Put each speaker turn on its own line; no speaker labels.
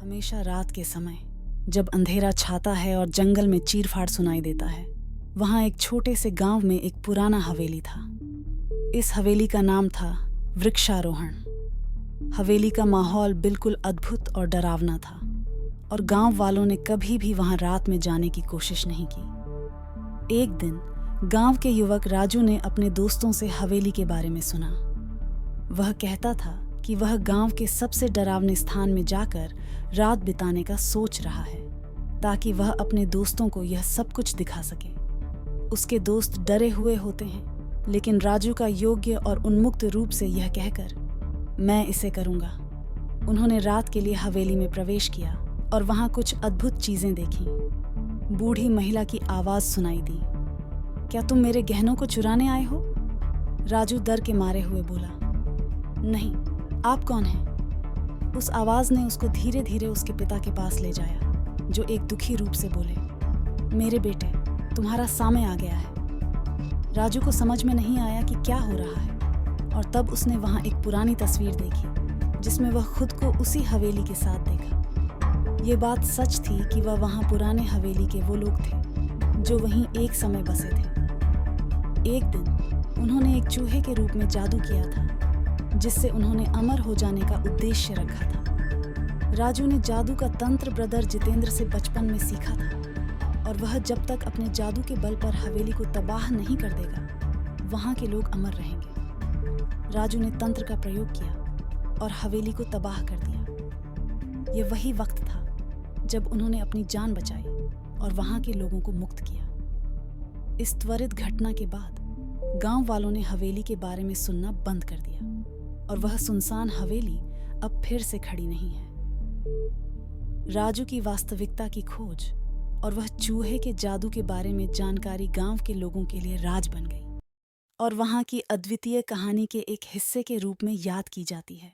हमेशा रात के समय जब अंधेरा छाता है और जंगल में चीरफाड़ सुनाई देता है, वहां एक छोटे से गांव में एक पुराना हवेली था। इस हवेली का नाम था वृक्षारोहण। हवेली का माहौल बिल्कुल अद्भुत और डरावना था और गांव वालों ने कभी भी वहां रात में जाने की कोशिश नहीं की। एक दिन गांव के युवक राजू ने अपने दोस्तों से हवेली के बारे में सुना। वह कहता था कि वह गांव के सबसे डरावने स्थान में जाकर रात बिताने का सोच रहा है, ताकि वह अपने दोस्तों को यह सब कुछ दिखा सके। उसके दोस्त डरे हुए होते हैं, लेकिन राजू का योग्य और उन्मुक्त रूप से यह कहकर, मैं इसे करूंगा। उन्होंने रात के लिए हवेली में प्रवेश किया और वहां कुछ अद्भुत चीजें देखीं। बूढ़ी महिला की आवाज सुनाई दी, क्या तुम मेरे गहनों को चुराने आए हो? राजू डर के मारे हुए बोला, नहीं, आप कौन हैं? उस आवाज ने उसको धीरे धीरे उसके पिता के पास ले जाया, जो एक दुखी रूप से बोले, मेरे बेटे, तुम्हारा सामने आ गया है। राजू को समझ में नहीं आया कि क्या हो रहा है, और तब उसने वहां एक पुरानी तस्वीर देखी, जिसमें वह खुद को उसी हवेली के साथ देखा। ये बात सच थी कि वह वहां पुराने हवेली के वो लोग थे जो वहीं एक समय बसे थे। एक दिन उन्होंने एक चूहे के रूप में जादू किया था, जिससे उन्होंने अमर हो जाने का उद्देश्य रखा था। राजू ने जादू का तंत्र ब्रदर जितेंद्र से बचपन में सीखा था, और वह जब तक अपने जादू के बल पर हवेली को तबाह नहीं कर देगा, वहां के लोग अमर रहेंगे। राजू ने तंत्र का प्रयोग किया और हवेली को तबाह कर दिया। यह वही वक्त था जब उन्होंने अपनी जान बचाई और वहां के लोगों को मुक्त किया। इस त्वरित घटना के बाद गांव वालों ने हवेली के बारे में सुनना बंद कर दिया, और वह सुनसान हवेली अब फिर से खड़ी नहीं है। राजू की वास्तविकता की खोज और वह चूहे के जादू के बारे में जानकारी गांव के लोगों के लिए राज बन गई, और वहां की अद्वितीय कहानी के एक हिस्से के रूप में याद की जाती है।